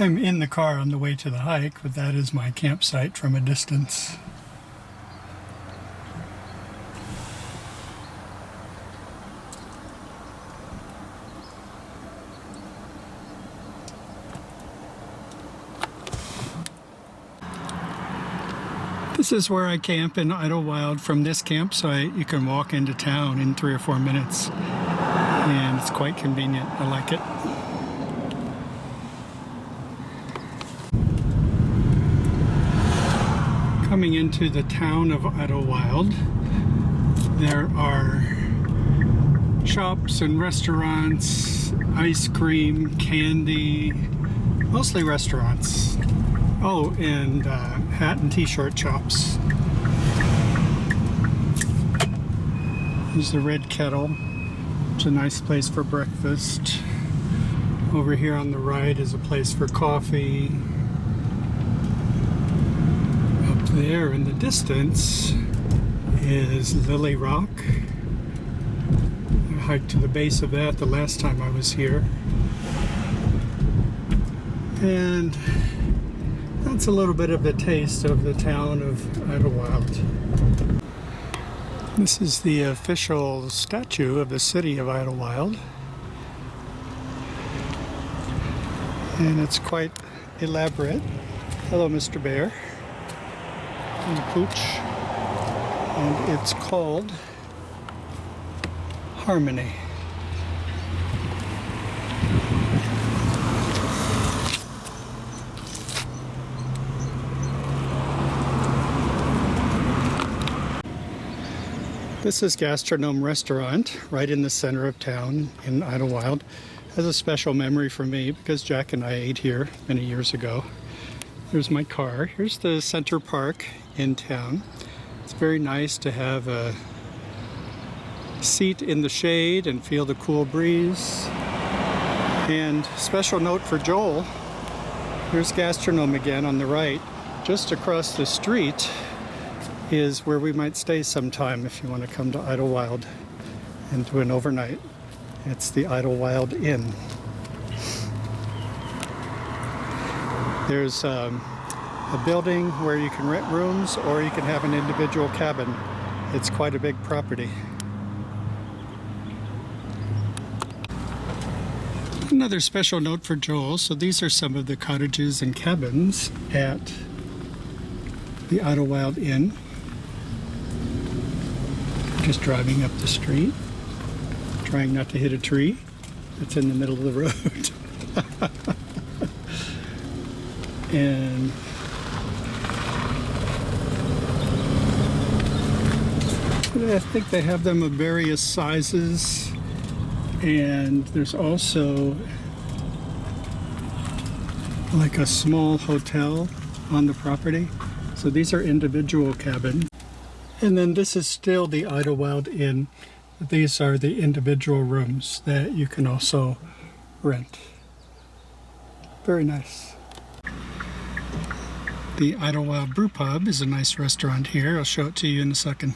I'm in the car on the way to the hike, but that is my campsite from a distance. This is where I camp in Idyllwild. From this campsite, you can walk into town in 3 or 4 minutes, and it's quite convenient. I like it. Coming into the town of Idyllwild, there are shops and restaurants, ice cream, candy, mostly restaurants. Oh, and hat and t-shirt shops. There's the Red Kettle. It's a nice place for breakfast. Over here on the right is a place for coffee. Up there in the distance is Lily Rock. I hiked to the base of that the last time I was here. And that's a little bit of a taste of the town of Idyllwild. This is the official statue of the city of Idyllwild. And it's quite elaborate. Hello, Mr. Bear. And Pooch. And it's called Harmony. This is Gastronome Restaurant, right in the center of town in Idyllwild. Has a special memory for me because Jack and I ate here many years ago. Here's my car. Here's the center park in town. It's very nice to have a seat in the shade and feel the cool breeze. And special note for Joel, here's Gastronome again on the right. Just across the street is where we might stay sometime if you want to come to Idyllwild and do an overnight. It's the Idyllwild Inn. There's a building where you can rent rooms or you can have an individual cabin. It's quite a big property. Another special note for Joel. So these are some of the cottages and cabins at the Idyllwild Inn. Just driving up the street, trying not to hit a tree that's in the middle of the road. And I think they have them of various sizes, and there's also like a small hotel on the property. So these are individual cabins. And then this is still the Idyllwild Inn. These are the individual rooms that you can also rent. Very nice. The Idyllwild Brew Pub is a nice restaurant here. I'll show it to you in a second.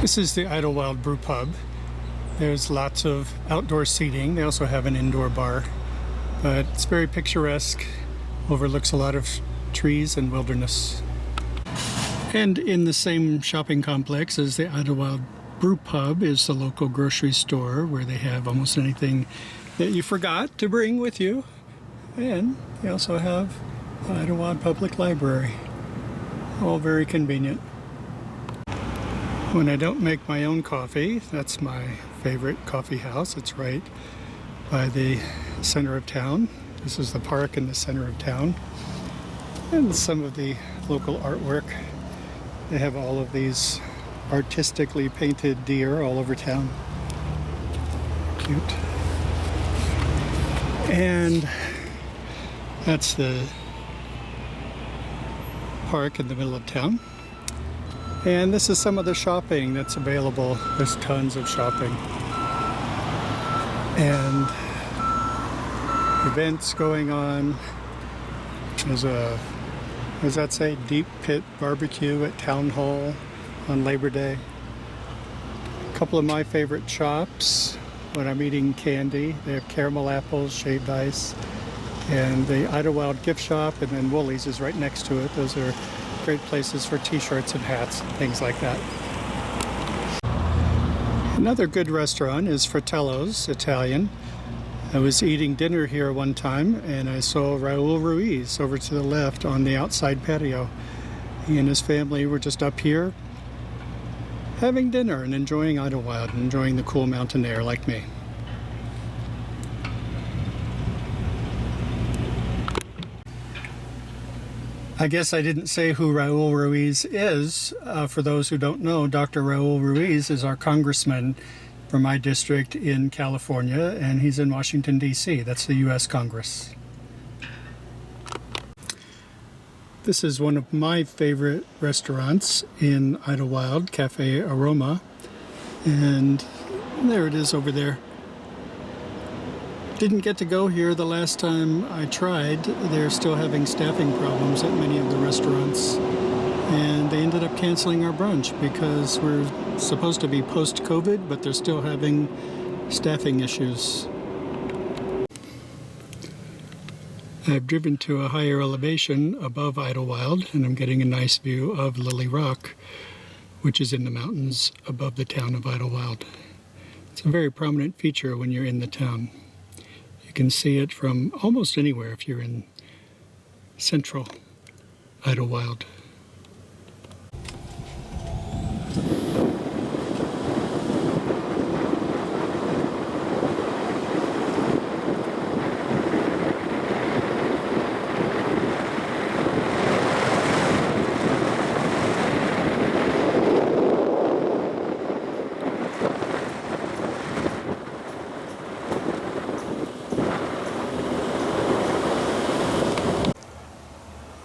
This is the Idyllwild Brew Pub. There's lots of outdoor seating. They also have an indoor bar. But it's very picturesque. Overlooks a lot of trees and wilderness. And in the same shopping complex as the Idyllwild Brew Pub is the local grocery store where they have almost anything that you forgot to bring with you. And they also have the Idyllwild Public Library. All very convenient. When I don't make my own coffee, that's my favorite coffee house. It's right by the center of town. This is the park in the center of town. And some of the local artwork. They have all of these artistically painted deer all over town. Cute. And that's the park in the middle of town. And this is some of the shopping that's available. There's tons of shopping. And events going on. There's a, what does that say? Deep Pit Barbecue at Town Hall on Labor Day. A couple of my favorite shops when I'm eating candy. They have caramel apples, shaved ice, And the Idyllwild gift shop, and then Woolies is right next to it. Those are great places for t-shirts and hats and things like that. Another good restaurant is Fratello's Italian. I was eating dinner here one time and I saw Raul Ruiz over to the left on the outside patio. He and his family were just up here having dinner and enjoying Idyllwild and enjoying the cool mountain air like me. I guess I didn't say who Raul Ruiz is. For those who don't know, Dr. Raul Ruiz is our congressman for my district in California, and he's in Washington, D.C. That's the U.S. Congress. This is one of my favorite restaurants in Idyllwild, Cafe Aroma, and there it is over there. Didn't get to go here the last time I tried. They're still having staffing problems at many of the restaurants, and they ended up canceling our brunch because we're supposed to be post-COVID, but they're still having staffing issues. I've driven to a higher elevation above Idyllwild, and I'm getting a nice view of Lily Rock, which is in the mountains above the town of Idyllwild. It's a very prominent feature when you're in the town. You can see it from almost anywhere if you're in central Idyllwild.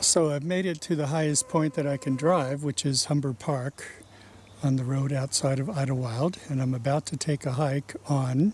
So I've made it to the highest point that I can drive, which is Humber Park on the road outside of Idyllwild, and I'm about to take a hike on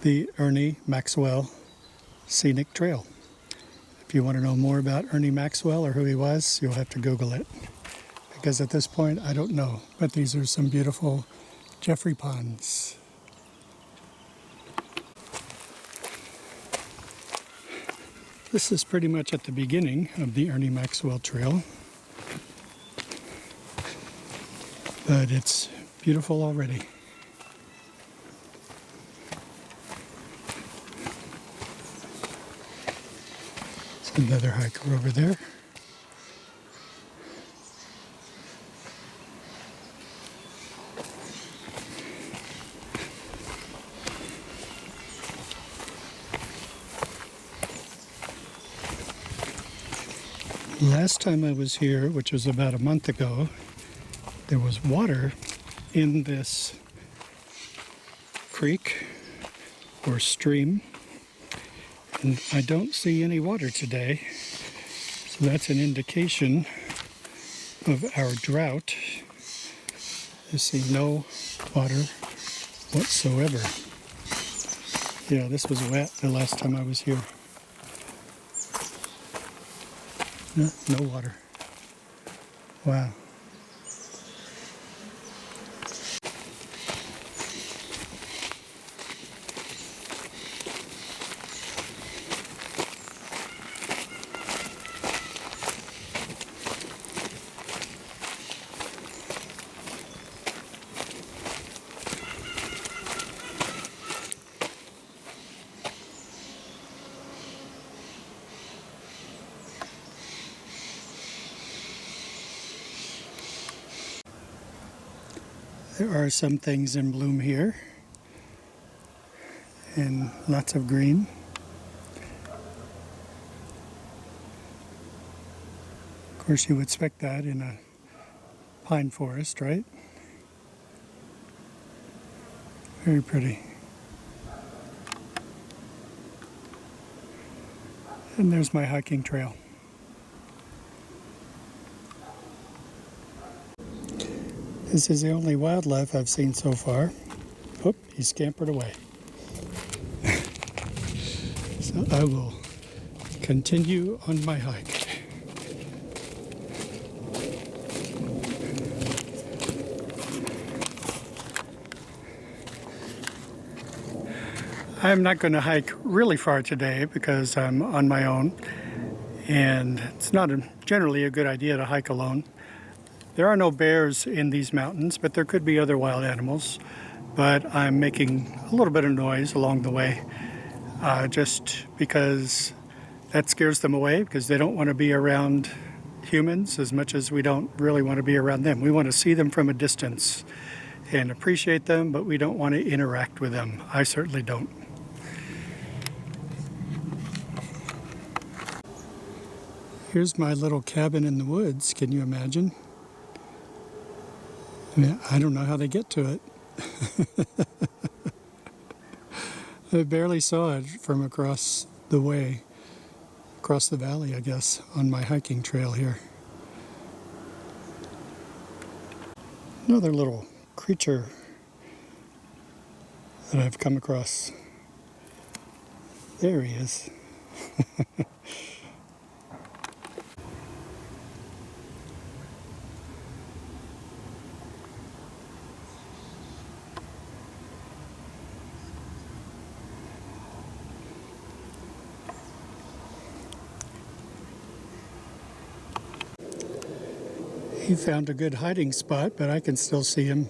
the Ernie Maxwell Scenic Trail. If you want to know more about Ernie Maxwell or who he was, you'll have to Google it, because at this point I don't know, but these are some beautiful Jeffrey ponds. This is pretty much at the beginning of the Ernie Maxwell Trail, but it's beautiful already. There's another hiker over there. Last time I was here, which was about a month ago, there was water in this creek or stream, and I don't see any water today, so that's an indication of our drought. I see no water whatsoever. Yeah, this was wet the last time I was here. No water. Wow. There are some things in bloom here, and lots of green. Of course, you would expect that in a pine forest, right? Very pretty. And there's my hiking trail. This is the only wildlife I've seen so far. Oop, he scampered away. So I will continue on my hike. I'm not going to hike really far today because I'm on my own, and it's not generally a good idea to hike alone. There are no bears in these mountains, but there could be other wild animals. But I'm making a little bit of noise along the way, just because that scares them away, because they don't want to be around humans as much as we don't really want to be around them. We want to see them from a distance and appreciate them, but we don't want to interact with them. I certainly don't. Here's my little cabin in the woods. Can you imagine? I don't know how they get to it. I barely saw it from across the way, across the valley, I guess, on my hiking trail here. Another little creature that I've come across. There he is. He found a good hiding spot, but I can still see him.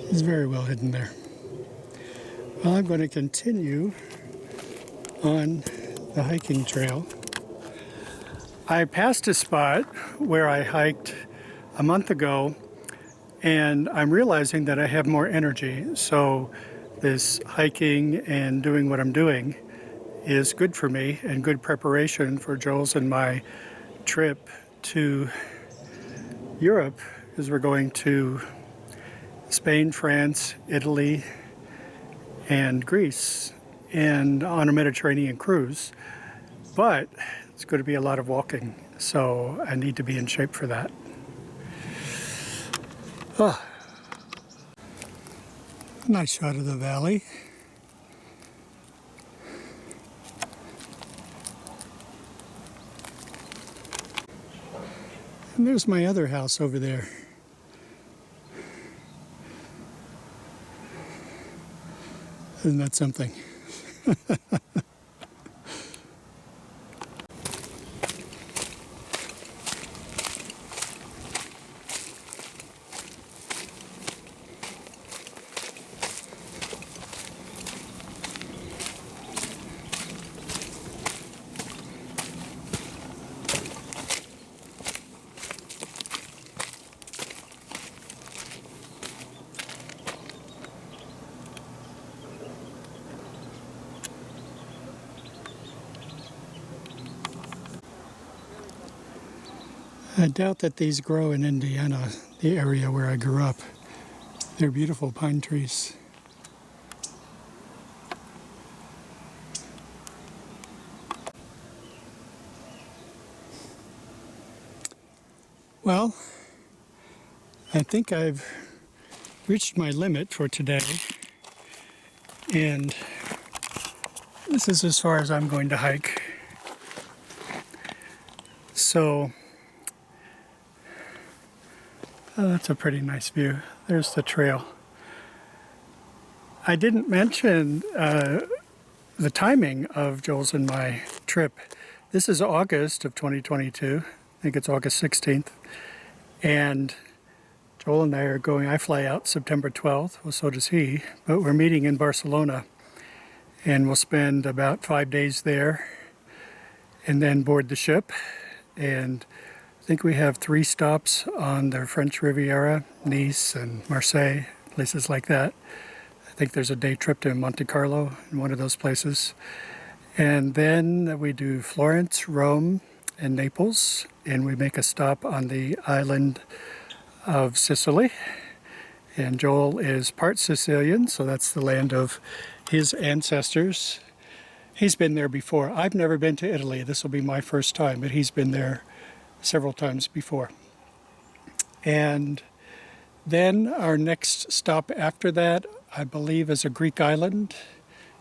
He's very well hidden there. Well, I'm going to continue on the hiking trail. I passed a spot where I hiked a month ago, and I'm realizing that I have more energy. So this hiking and doing what I'm doing is good for me and good preparation for Joel's and my trip to Europe, as we're going to Spain, France, Italy, and Greece, and on a Mediterranean cruise. But it's going to be a lot of walking, so I need to be in shape for that. Oh. Nice shot of the valley. And there's my other house over there. Isn't that something? I doubt that these grow in Indiana, the area where I grew up. They're beautiful pine trees. Well, I think I've reached my limit for today, and this is as far as I'm going to hike. So, oh, that's a pretty nice view. There's the trail. I didn't mention the timing of Joel's and my trip. This is August of 2022. I think it's August 16th. And Joel and I are going, I fly out September 12th, well, so does he, but we're meeting in Barcelona. And we'll spend about 5 days there and then board the ship. And I think we have 3 stops on the French Riviera, Nice and Marseille, places like that. I think there's a day trip to Monte Carlo in one of those places. And then we do Florence, Rome, and Naples, and we make a stop on the island of Sicily. And Joel is part Sicilian, so that's the land of his ancestors. He's been there before. I've never been to Italy. This will be my first time, but he's been there several times before. And then our next stop after that, I believe, is a Greek island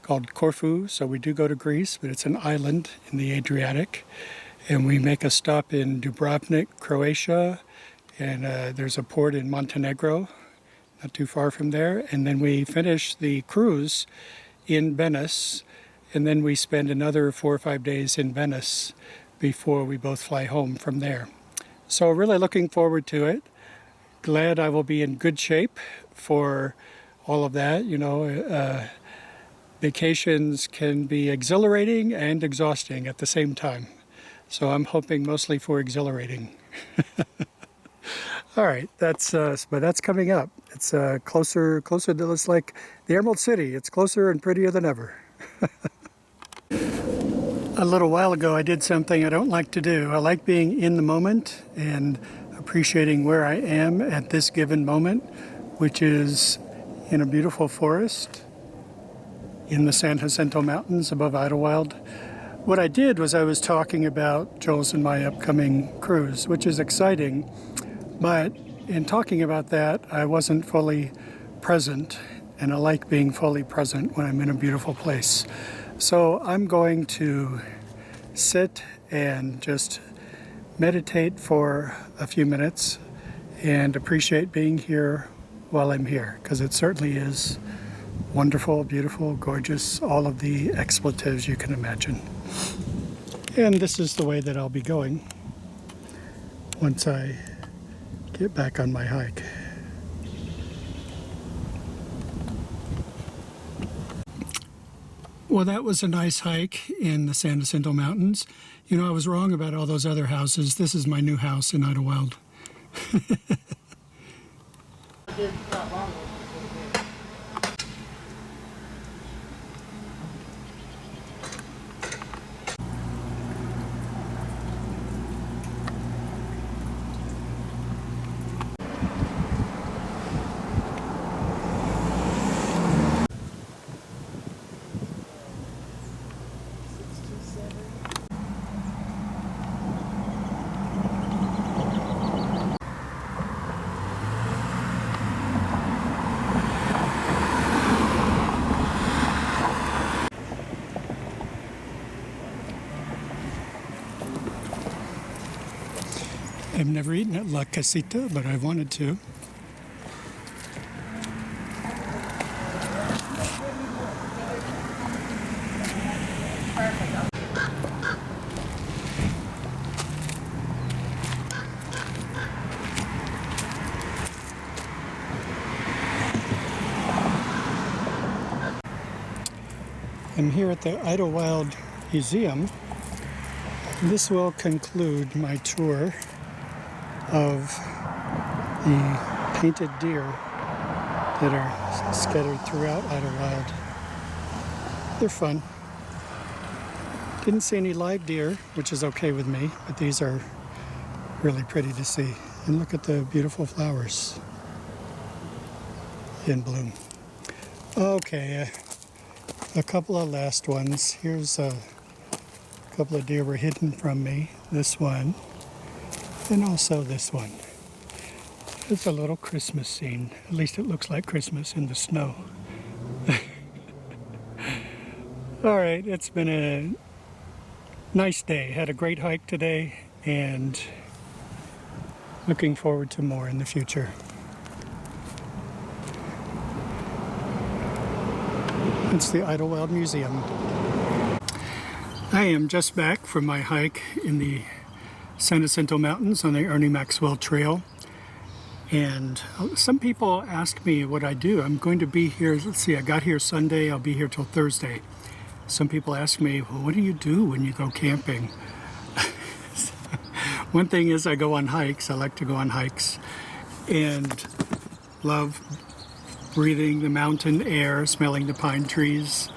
called Corfu. So we do go to Greece, but it's an island in the Adriatic. And we make a stop in Dubrovnik, Croatia, and there's a port in Montenegro, not too far from there. And then we finish the cruise in Venice, and then we spend another 4 or 5 days in Venice before we both fly home from there. So really looking forward to it. Glad I will be in good shape for all of that. You know, vacations can be exhilarating and exhausting at the same time. So I'm hoping mostly for exhilarating. All right, but that's coming up. It's closer to, it's like the Emerald City. It's closer and prettier than ever. A little while ago, I did something I don't like to do. I like being in the moment and appreciating where I am at this given moment, which is in a beautiful forest in the San Jacinto Mountains above Idyllwild. What I did was I was talking about Joel's and my upcoming cruise, which is exciting, but in talking about that, I wasn't fully present, and I like being fully present when I'm in a beautiful place. So I'm going to sit and just meditate for a few minutes and appreciate being here while I'm here, because it certainly is wonderful, beautiful, gorgeous, all of the expletives you can imagine. And this is the way that I'll be going once I get back on my hike. Well, that was a nice hike in the San Jacinto Mountains. You know, I was wrong about all those other houses. This is my new house in Idyllwild. I've never eaten at La Casita, but I wanted to. I'm here at the Idyllwild Museum. This will conclude my tour of the painted deer that are scattered throughout Idyllwild. They're fun. Didn't see any live deer, which is okay with me, but these are really pretty to see. And look at the beautiful flowers in bloom. Okay, a couple of last ones. Here's a couple of deer were hidden from me. This one. And also this one. It's a little Christmas scene. At least it looks like Christmas in the snow. All right, it's been a nice day. Had a great hike today and looking forward to more in the future. It's the Idyllwild Museum. I am just back from my hike in the San Jacinto Mountains on the Ernie Maxwell Trail, and some people ask me what I do. I'm going to be here, let's see, I got here Sunday, I'll be here till Thursday. Some people ask me, well, what do you do when you go camping? One thing is I go on hikes. I like to go on hikes and love breathing the mountain air, smelling the pine trees,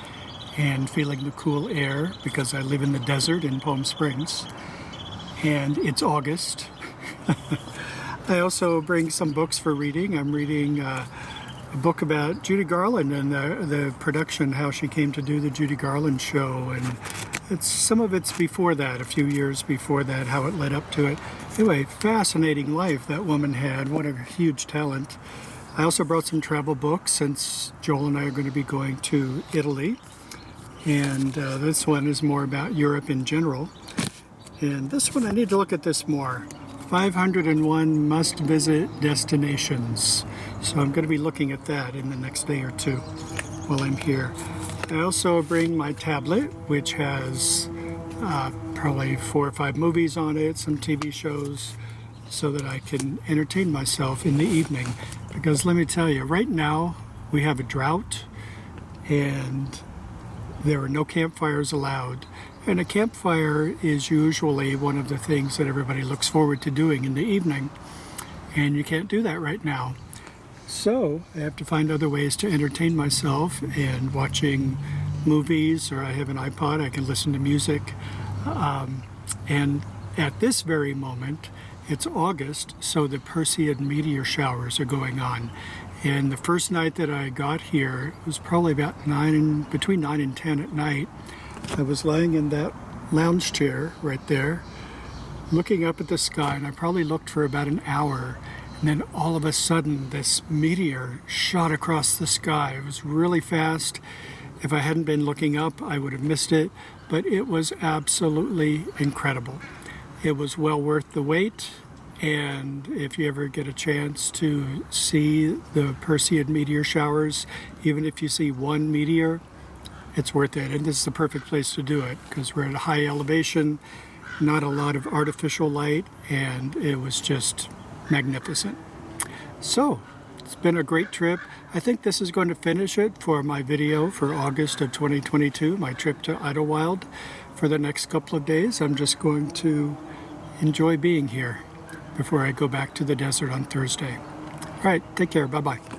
and feeling the cool air because I live in the desert in Palm Springs. And it's August. I also bring some books for reading. I'm reading a book about Judy Garland and the production, how she came to do the Judy Garland show. And some of it's before that, a few years before that, how it led up to it. Anyway, fascinating life that woman had. What a huge talent. I also brought some travel books since Joel and I are going to be going to Italy. And this one is more about Europe in general. And this one, I need to look at this more. 501 must-visit destinations. So I'm going to be looking at that in the next day or two while I'm here. I also bring my tablet, which has probably 4 or 5 movies on it, some TV shows, so that I can entertain myself in the evening. Because let me tell you, right now we have a drought and there are no campfires allowed. And a campfire is usually one of the things that everybody looks forward to doing in the evening. And you can't do that right now. So I have to find other ways to entertain myself, and watching movies, or I have an iPod, I can listen to music. And at this very moment, it's August, so the Perseid meteor showers are going on. And the first night that I got here, it was probably about between 9 and 10 at night. I was lying in that lounge chair right there, looking up at the sky, and I probably looked for about an hour. And then all of a sudden, this meteor shot across the sky. It was really fast. If I hadn't been looking up, I would have missed it, but it was absolutely incredible. It was well worth the wait, and if you ever get a chance to see the Perseid meteor showers, even if you see one meteor, it's worth it. And this is the perfect place to do it because we're at a high elevation, not a lot of artificial light, and it was just magnificent. So it's been a great trip. I think this is going to finish it for my video for August of 2022, my trip to Idyllwild. For the next couple of days, I'm just going to enjoy being here before I go back to the desert on Thursday. All right, take care. Bye-bye.